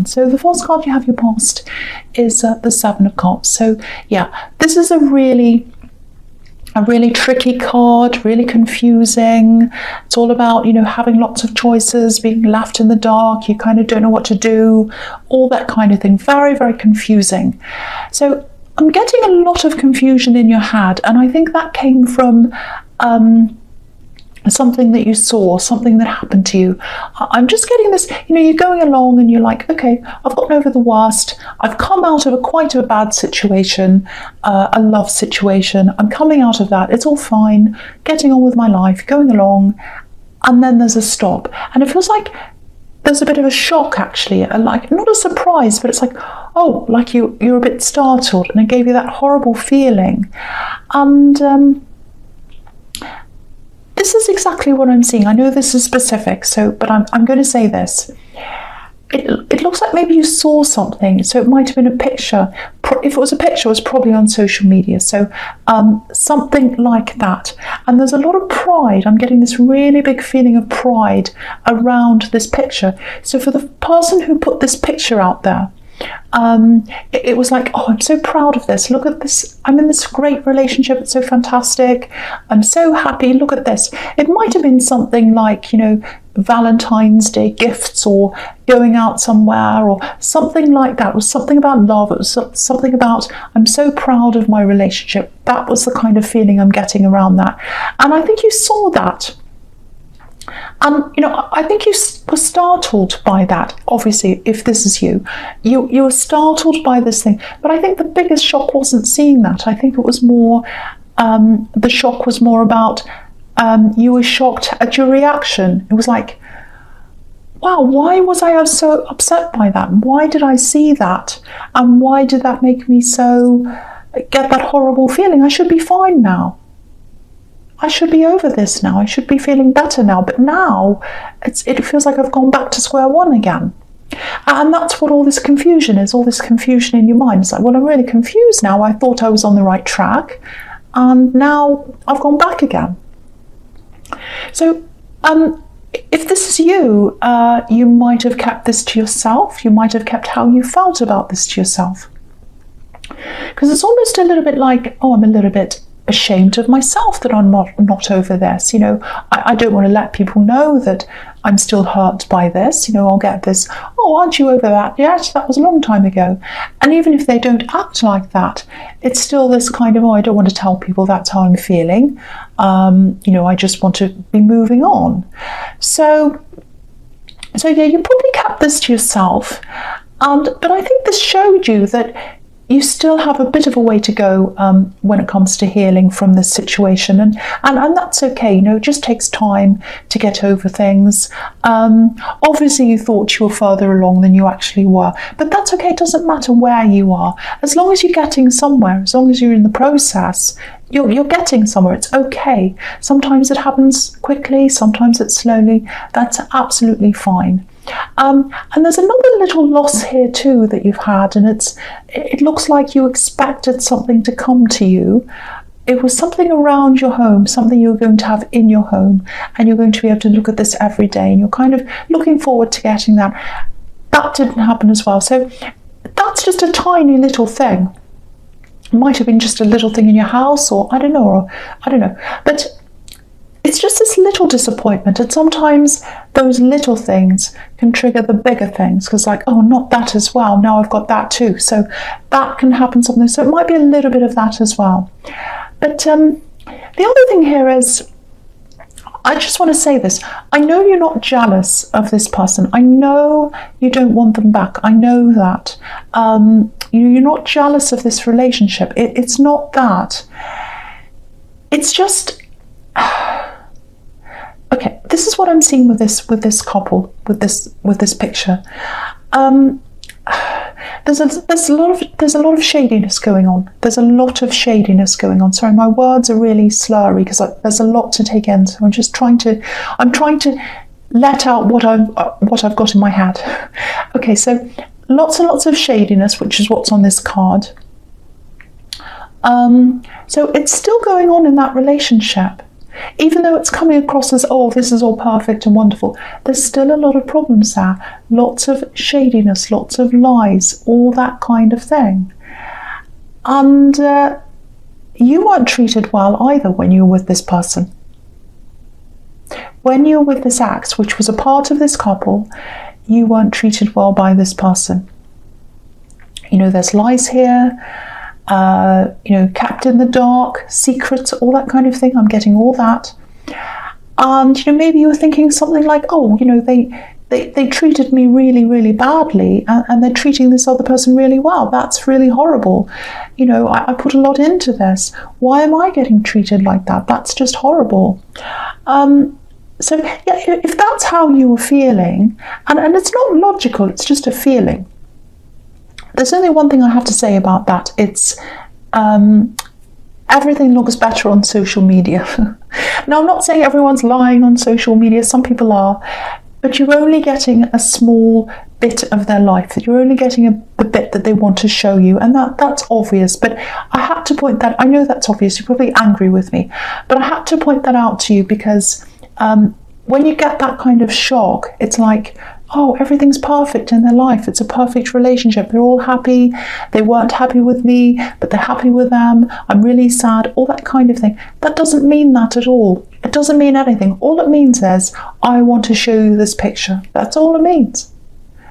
So the first card you have your past is the Seven of Cups. So yeah, this is a really tricky card, really confusing. It's all about, having lots of choices, being left in the dark. You kind of don't know what to do, all that kind of thing. Very, very confusing. So I'm getting a lot of confusion in your head, and I think that came from something that you saw, something that happened to you. I'm just getting this, you're going along and you're like, okay, I've gotten over the worst. I've come out of quite a bad situation, a love situation. I'm coming out of that. It's all fine, getting on with my life, going along. And then there's a stop. And it feels like there's a bit of a shock, actually, like not a surprise, but it's like, oh, like you're a bit startled, and it gave you that horrible feeling. And this is exactly what I'm seeing. I know this is specific, but I'm going to say this. It looks like maybe you saw something, so it might have been a picture. If it was a picture, it was probably on social media, so something like that. And there's a lot of pride. I'm getting this really big feeling of pride around this picture. So for the person who put this picture out there, it was like, oh, I'm so proud of this. Look at this. I'm in this great relationship. It's so fantastic. I'm so happy. Look at this. It might have been something like, Valentine's Day gifts, or going out somewhere, or something like that. It was something about love. It was something about, I'm so proud of my relationship. That was the kind of feeling I'm getting around that. And I think you saw that. And, I think you were startled by that. Obviously, if this is you were startled by this thing. But I think the biggest shock wasn't seeing that. I think it was more, the shock was more about, you were shocked at your reaction. It was like, wow, why was I so upset by that? Why did I see that? And why did that make me get that horrible feeling? I should be fine now. I should be over this now. I should be feeling better now. But now it feels like I've gone back to square one again. And that's what all this confusion is, all this confusion in your mind. It's like, well, I'm really confused now. I thought I was on the right track, and now I've gone back again. So if this is you, you might have kept this to yourself. You might have kept how you felt about this to yourself. Because it's almost a little bit like, oh, I'm a little bit ashamed of myself that I'm not over this. I don't want to let people know that I'm still hurt by this. I'll get this, oh, aren't you over that? Yes, that was a long time ago. And even if they don't act like that, it's still this kind of, oh, I don't want to tell people that's how I'm feeling. I just want to be moving on. So yeah, you probably kept this to yourself. But I think this showed you that you still have a bit of a way to go when it comes to healing from this situation, and that's okay. It just takes time to get over things. Obviously, you thought you were further along than you actually were, but that's okay. It doesn't matter where you are, as long as you're getting somewhere, as long as you're in the process. You're getting somewhere. It's okay. Sometimes it happens quickly, sometimes it's slowly. That's absolutely fine. And there's another little loss here too that you've had, and it looks like you expected something to come to you. It was something around your home, something you're going to have in your home, and you're going to be able to look at this every day, and you're kind of looking forward to getting that. That didn't happen as well. So that's just a tiny little thing. It might have been just a little thing in your house, or I don't know. But it's just this little disappointment, and sometimes those little things can trigger the bigger things, because like, oh, not that as well, now I've got that too. So that can happen something. So it might be a little bit of that as well. But the other thing here is, I just want to say this. I know you're not jealous of this person. I know you don't want them back. I know that. You're not jealous of this relationship. It's not that. It's just... Okay, this is what I'm seeing with this couple, with this picture. There's a lot of shadiness going on. There's a lot of shadiness going on. Sorry, my words are really slurry because there's a lot to take in. So I'm trying to let out what I've got in my head. Okay, so lots and lots of shadiness, which is what's on this card. So it's still going on in that relationship. even though it's coming across as, oh, this is all perfect and wonderful, there's still a lot of problems there. Lots of shadiness, lots of lies, all that kind of thing. And you weren't treated well either when you were with this person. When you were with this ex, which was a part of this couple, you weren't treated well by this person. You know, there's lies here, you know, kept in the dark, secrets, all that kind of thing. I'm getting all that. And, you know, maybe you were thinking something like, oh, you know, they treated me really, really badly, and they're treating this other person really well. That's really horrible. You know, I put a lot into this. Why am I getting treated like that? That's just horrible. So, yeah, if that's how you were feeling, and it's not logical, it's just a feeling. There's only one thing I have to say about that. It's everything looks better on social media. Now, I'm not saying everyone's lying on social media. Some people are. But you're only getting a small bit of their life. You're only getting the bit that they want to show you. And that's obvious. But I had to point that. I know that's obvious. You're probably angry with me. But I had to point that out to you because when you get that kind of shock, it's like, oh, everything's perfect in their life. It's a perfect relationship. They're all happy. They weren't happy with me, but they're happy with them. I'm really sad. All that kind of thing. That doesn't mean that at all. It doesn't mean anything. All it means is, I want to show you this picture. That's all it means.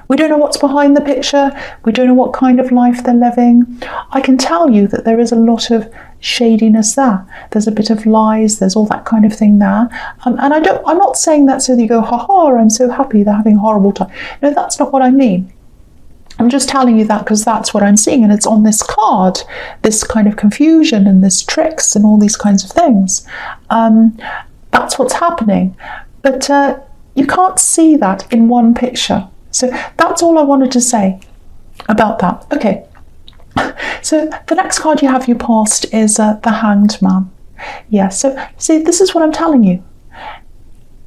We don't know what's behind the picture. We don't know what kind of life they're living. I can tell you that there is a lot of shadiness there. There's a bit of lies. There's all that kind of thing there. And I'm not saying that so that you go, ha ha, I'm so happy they're having a horrible time. No, that's not what I mean. I'm just telling you that because that's what I'm seeing, and it's on this card, this kind of confusion and this tricks and all these kinds of things. That's what's happening. But you can't see that in one picture. So that's all I wanted to say about that. Okay, so the next card you have, you passed, is the Hanged Man. Yeah, so see, this is what I'm telling you.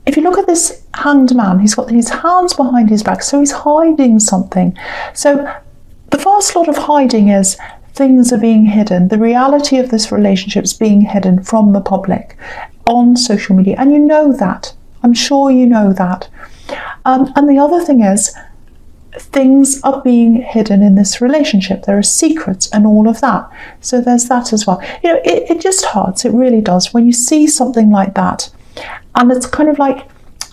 If you look at this Hanged Man, he's got his hands behind his back, so he's hiding something. So the first lot of hiding is things are being hidden. The reality of this relationship is being hidden from the public on social media, and you know that. I'm sure you know that. And the other thing is, things are being hidden in this relationship. There are secrets and all of that. So there's that as well. You know, it just hurts. It really does when you see something like that. And it's kind of like,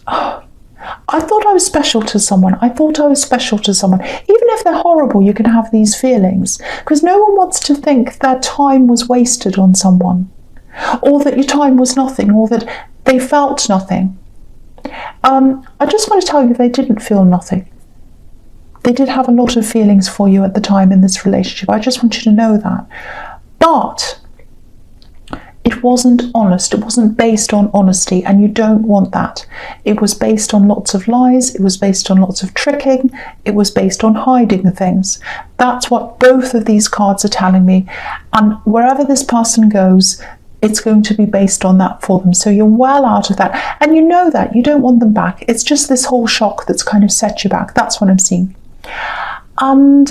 oh, I thought I was special to someone. I thought I was special to someone. Even if they're horrible, you can have these feelings. Because no one wants to think their time was wasted on someone. Or that your time was nothing. Or that they felt nothing. I just want to tell you they didn't feel nothing. They did have a lot of feelings for you at the time in this relationship. I just want you to know that. But it wasn't honest. It wasn't based on honesty, and you don't want that. It was based on lots of lies. It was based on lots of tricking. It was based on hiding things. That's what both of these cards are telling me. And wherever this person goes, it's going to be based on that for them. So you're well out of that. And you know that. You don't want them back. It's just this whole shock that's kind of set you back. That's what I'm seeing. And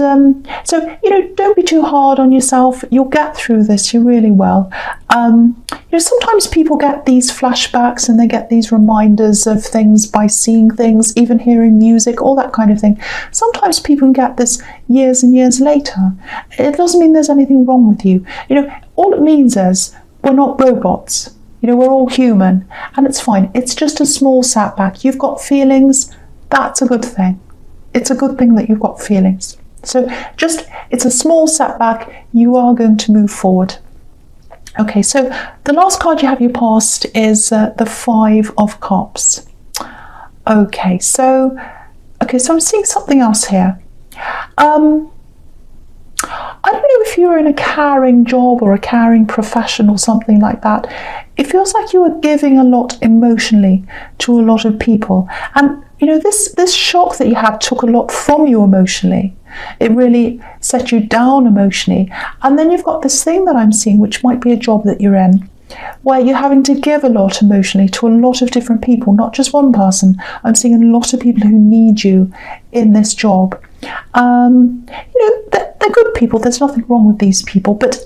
so, you know, don't be too hard on yourself. You'll get through this. You really will. You know, sometimes people get these flashbacks and they get these reminders of things by seeing things, even hearing music, all that kind of thing. Sometimes people can get this years and years later. It doesn't mean there's anything wrong with you. You know, all it means is we're not robots. You know, we're all human, and it's fine. It's just a small setback. You've got feelings. That's a good thing. It's a good thing that you've got feelings. So it's a small setback. You are going to move forward. Okay, so the last card you have you passed is the Five of Cups. Okay, so I'm seeing something else here. I don't know if you're in a caring job or a caring profession or something like that. It feels like you are giving a lot emotionally to a lot of people. And, you know, this shock that you had took a lot from you emotionally. It really set you down emotionally. And then you've got this thing that I'm seeing, which might be a job that you're in, where you're having to give a lot emotionally to a lot of different people, not just one person. I'm seeing a lot of people who need you in this job. You know, they're good people. There's nothing wrong with these people, but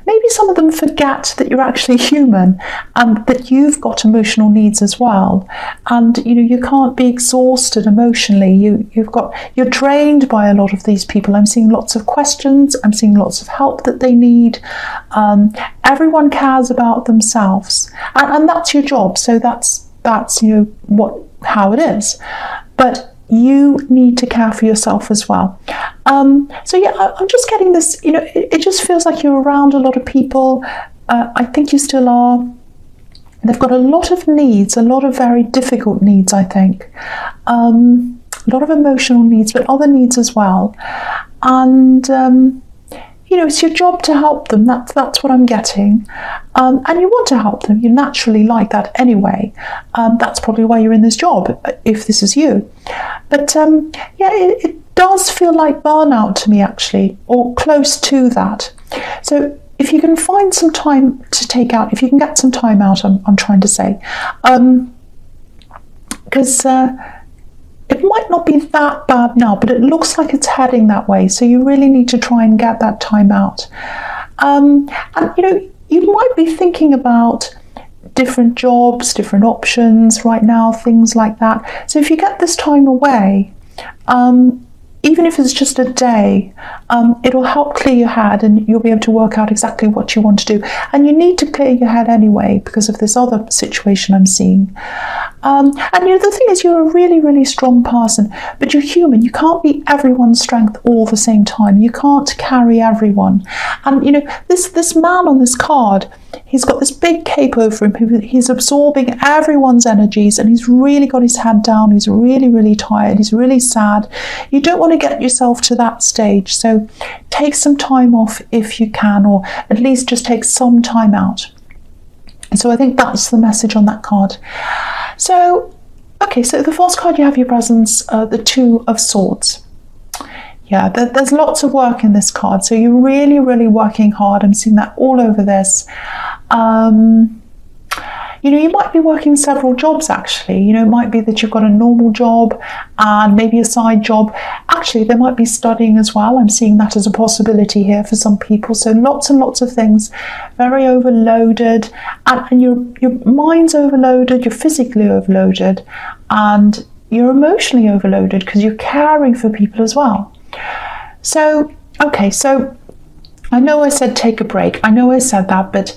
maybe some of them forget that you're actually human and that you've got emotional needs as well. And you can't be exhausted emotionally. You're drained by a lot of these people. I'm seeing lots of questions. I'm seeing lots of help that they need. Everyone cares about themselves, and that's your job. So that's how it is. But you need to care for yourself as well. So yeah, I'm just getting this, it just feels like you're around a lot of people. I think you still are. They've got a lot of needs, a lot of very difficult needs, I think. A lot of emotional needs, but other needs as well. And it's your job to help them. That's what I'm getting. And you want to help them. You naturally like that anyway. That's probably why you're in this job, if this is you. But it does feel like burnout to me, actually, or close to that. So if you can find some time to take out, if you can get some time out, I'm trying to say, because it might not be that bad now, but it looks like it's heading that way. So you really need to try and get that time out. And you might be thinking about different jobs, different options right now, things like that. So if you get this time away, even if it's just a day, it'll help clear your head, and you'll be able to work out exactly what you want to do. And you need to clear your head anyway because of this other situation I'm seeing. And the thing is, you're a really, really strong person, but you're human. You can't be everyone's strength all the same time. You can't carry everyone. And this man on this card, he's got this big cape over him. He's absorbing everyone's energies, and he's really got his head down. He's really, really tired. He's really sad. You don't want to get yourself to that stage. So take some time off if you can, or at least just take some time out. So I think that's the message on that card. So, okay, so the first card you have your presence, the Two of Swords. Yeah, there's lots of work in this card. So you're really, really working hard. I'm seeing that all over this. You might be working several jobs, actually. It might be that you've got a normal job and maybe a side job. Actually, they might be studying as well. I'm seeing that as a possibility here for some people. So lots and lots of things, very overloaded, and your mind's overloaded, you're physically overloaded, and you're emotionally overloaded because you're caring for people as well. So, okay, so I know I said take a break. I know I said that, but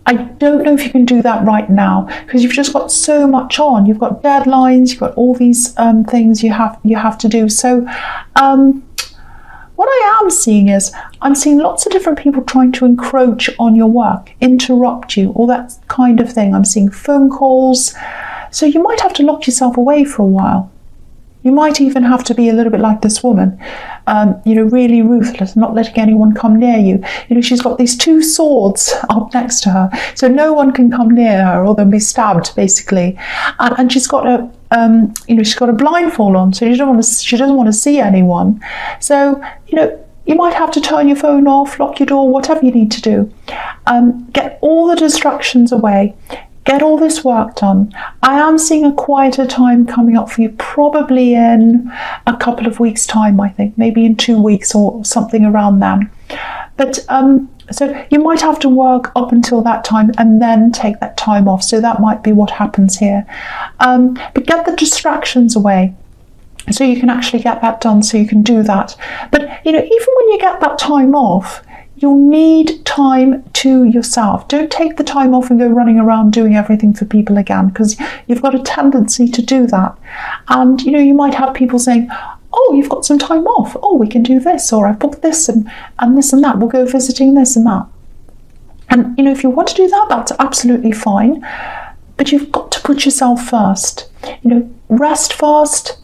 I don't know if you can do that right now because you've just got so much on. You've got deadlines, you've got all these things you have to do. So what I am seeing is I'm seeing lots of different people trying to encroach on your work, interrupt you, all that kind of thing. I'm seeing phone calls. So you might have to lock yourself away for a while. You might even have to be a little bit like this woman, really ruthless, not letting anyone come near you. She's got these two swords up next to her, so no one can come near her or they'll be stabbed, basically. And she's got she's got a blindfold on, so she doesn't want to see anyone. So, you might have to turn your phone off, lock your door, whatever you need to do. Get all the distractions away. Get all this work done. I am seeing a quieter time coming up for you, probably in a couple of weeks' time, I think, maybe in 2 weeks or something around then. But so you might have to work up until that time and then take that time off. So that might be what happens here. But get the distractions away, so you can actually get that done, so you can do that. But even when you get that time off, you'll need time to yourself. Don't take the time off and go running around doing everything for people again, because you've got a tendency to do that. And you might have people saying, oh, you've got some time off. Oh, we can do this, or I've booked this and this and that. We'll go visiting this and that. And if you want to do that, that's absolutely fine. But you've got to put yourself first. Rest first.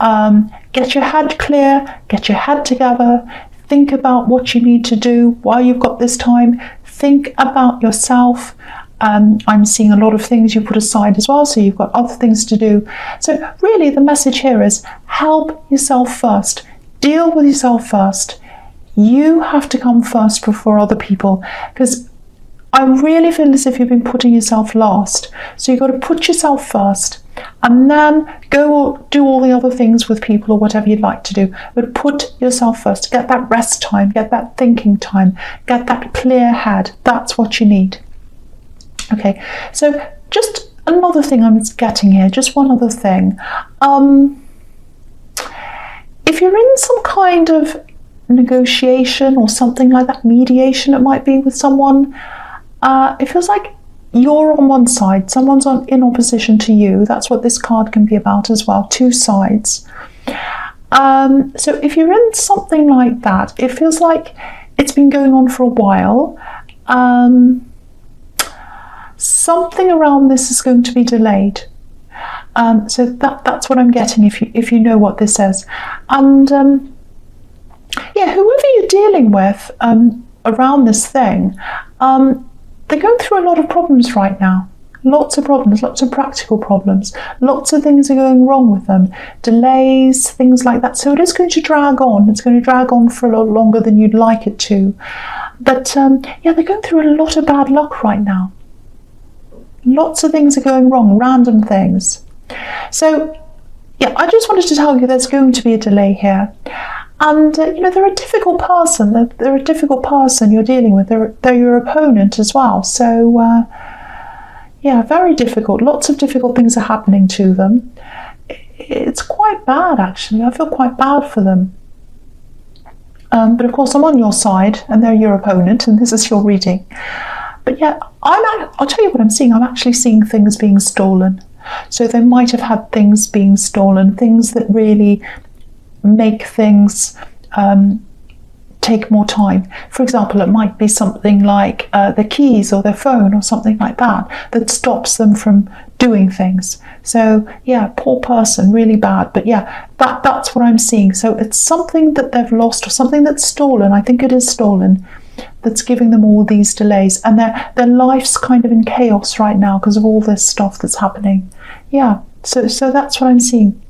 Get your head clear. Get your head together. Think about what you need to do while you've got this time. Think about yourself. I'm seeing a lot of things you put aside as well, so you've got other things to do. So really the message here is help yourself first. Deal with yourself first. You have to come first before other people, because I really feel as if you've been putting yourself last. So you've got to put yourself first. and then go do all the other things with people or whatever you'd like to do. But put yourself first. Get that rest time, get that thinking time, get that clear head. That's what you need. Okay, so just another thing I'm getting here, just one other thing. If you're in some kind of negotiation or something like that, mediation it might be with someone, it feels like you're on one side, someone's in opposition to you. That's what this card can be about as well, two sides. So if you're in something like that, it feels like it's been going on for a while. Something around this is going to be delayed. So that's what I'm getting if you know what this is. And yeah, whoever you're dealing with around this thing, they're going through a lot of problems right now. Lots of problems, lots of practical problems. Lots of things are going wrong with them. Delays, things like that. So it is going to drag on. It's going to drag on for a lot longer than you'd like it to. But yeah, they're going through a lot of bad luck right now. Lots of things are going wrong, random things. So yeah, I just wanted to tell you there's going to be a delay here. And, you know, they're a difficult person. They're a difficult person you're dealing with. They're your opponent as well. So, yeah, very difficult. Lots of difficult things are happening to them. It's quite bad, actually. I feel quite bad for them. But, of course, I'm on your side, and they're your opponent, and this is your reading. But, yeah, I'll tell you what I'm seeing. I'm actually seeing things being stolen. So they might have had things being stolen, things that really make things take more time. For example, it might be something like their keys or their phone or something like that stops them from doing things. So yeah, poor person, really bad. But yeah, that's what I'm seeing. So it's something that they've lost or something that's stolen. I think it is stolen, that's giving them all these delays, and their life's kind of in chaos right now because of all this stuff that's happening. Yeah, so that's what I'm seeing.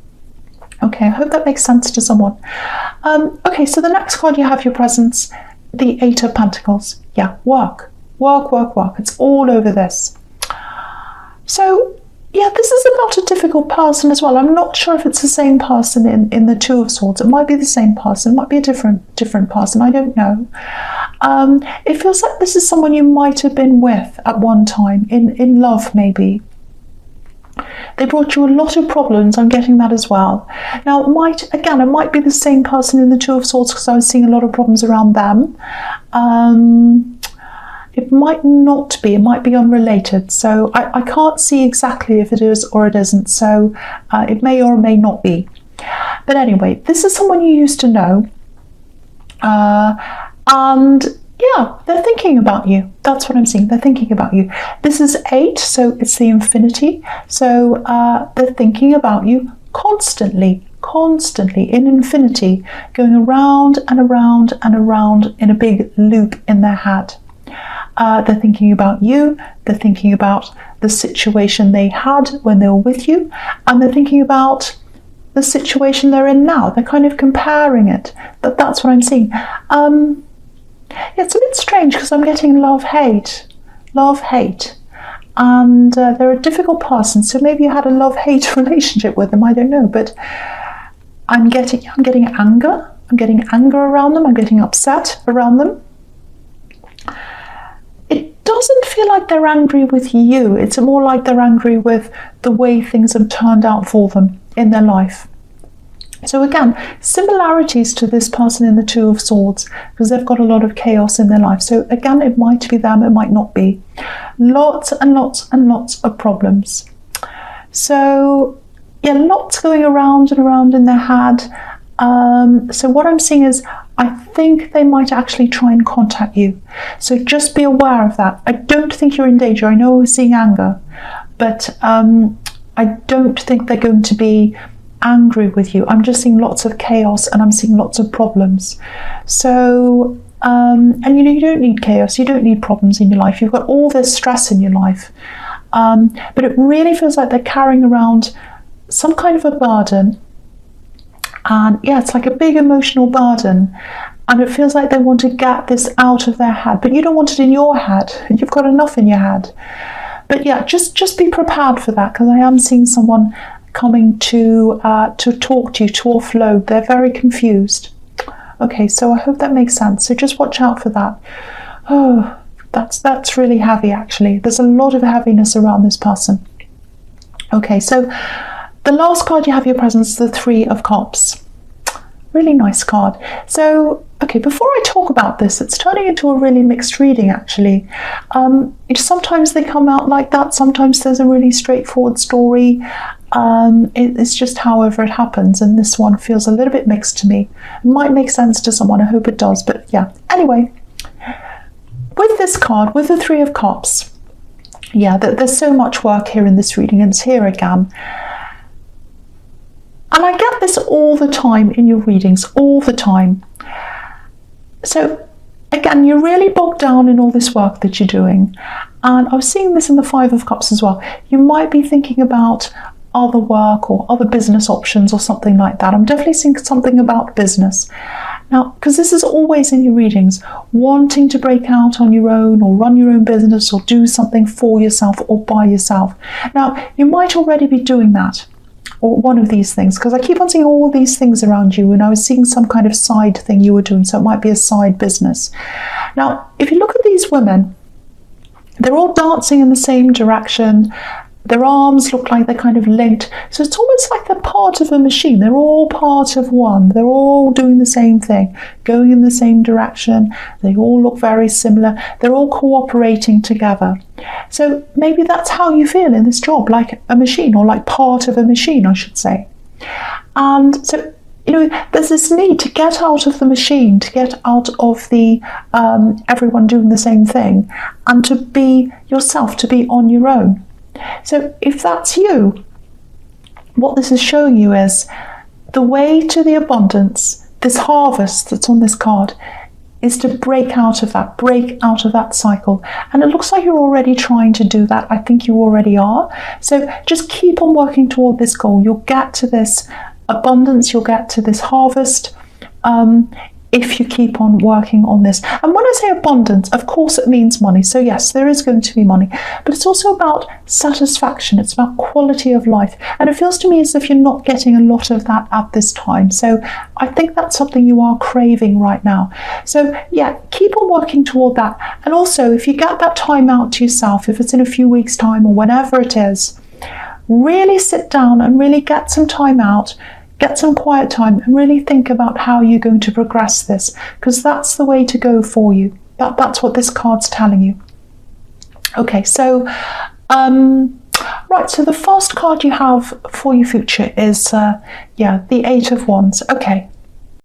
Okay, I hope that makes sense to someone. Okay, so the next card you have your presence, the Eight of Pentacles. Yeah, work. It's all over this. So, yeah, this is about a difficult person as well. I'm not sure if it's the same person in the Two of Swords. It might be the same person. It might be a different person. I don't know. It feels like this is someone you might have been with at one time, in love maybe. They brought you a lot of problems. I'm getting that as well. Now, it might be the same person in the Two of Swords because I was seeing a lot of problems around them. It might not be. It might be unrelated. So I can't see exactly if it is or it isn't. So it may or may not be. But anyway, this is someone you used to know. And yeah, they're thinking about you. That's what I'm seeing. They're thinking about you. This is 8, so it's the infinity. So they're thinking about you constantly in infinity, going around and around and around in a big loop in their head. They're thinking about you. They're thinking about the situation they had when they were with you. And they're thinking about the situation they're in now. They're kind of comparing it. That's what I'm seeing. It's a bit strange because I'm getting love-hate, and they're a difficult person. So maybe you had a love-hate relationship with them. I don't know, but I'm getting anger. I'm getting anger around them. I'm getting upset around them. It doesn't feel like they're angry with you. It's more like they're angry with the way things have turned out for them in their life. So again, similarities to this person in the Two of Swords, because they've got a lot of chaos in their life. So again, it might be them, it might not be. Lots and lots and lots of problems. So yeah, lots going around and around in their head. So what I'm seeing is, I think they might actually try and contact you. So just be aware of that. I don't think you're in danger. I know we're seeing anger, but I don't think they're going to be angry with you. I'm just seeing lots of chaos and I'm seeing lots of problems. So and you know, you don't need chaos, you don't need problems in your life. You've got all this stress in your life, but it really feels like they're carrying around some kind of a burden. And yeah, it's like a big emotional burden, and it feels like they want to get this out of their head, but you don't want it in your head. You've got enough in your head. But yeah, just be prepared for that, because I am seeing someone coming to talk to you, to offload. They're very confused. Okay, so I hope that makes sense. So just watch out for that. Oh, that's really heavy, actually. There's a lot of heaviness around this person. Okay, so the last card you have your presence is the Three of Cups. Really nice card. So, okay, before I talk about this, it's turning into a really mixed reading, actually. Sometimes they come out like that. Sometimes there's a really straightforward story. It's just however it happens, and this one feels a little bit mixed to me. It might make sense to someone. I hope it does, but yeah. Anyway, with this card, with the Three of Cups, yeah, there's so much work here in this reading, and it's here again. And I get this all the time in your readings, all the time. So again, you're really bogged down in all this work that you're doing. And I was seeing this in the Five of Cups as well. You might be thinking about other work or other business options or something like that. I'm definitely seeing something about business. Now, because this is always in your readings, wanting to break out on your own or run your own business or do something for yourself or by yourself. Now, you might already be doing that, or one of these things, because I keep on seeing all these things around you, and I was seeing some kind of side thing you were doing, so it might be a side business. Now, if you look at these women, they're all dancing in the same direction. Their arms look like they're kind of linked. So it's almost like they're part of a machine. They're all part of one. They're all doing the same thing, going in the same direction. They all look very similar. They're all cooperating together. So maybe that's how you feel in this job, like a machine, or like part of a machine, I should say. And so, there's this need to get out of the machine, to get out of the everyone doing the same thing, and to be yourself, to be on your own. So if that's you, what this is showing you is the way to the abundance, this harvest that's on this card, is to break out of that cycle. And it looks like you're already trying to do that. I think you already are. So just keep on working toward this goal. You'll get to this abundance, you'll get to this harvest, if you keep on working on this. And when I say abundance, of course it means money. So yes, there is going to be money, but it's also about satisfaction. It's about quality of life. And it feels to me as if you're not getting a lot of that at this time. So I think that's something you are craving right now. So yeah, keep on working toward that. And also, if you get that time out to yourself, if it's in a few weeks' time or whenever it is, really sit down and really get some time out. Get some quiet time and really think about how you're going to progress this, because that's the way to go for you. That's what this card's telling you. Okay, so right, so the first card you have for your future is the Eight of Wands. Okay,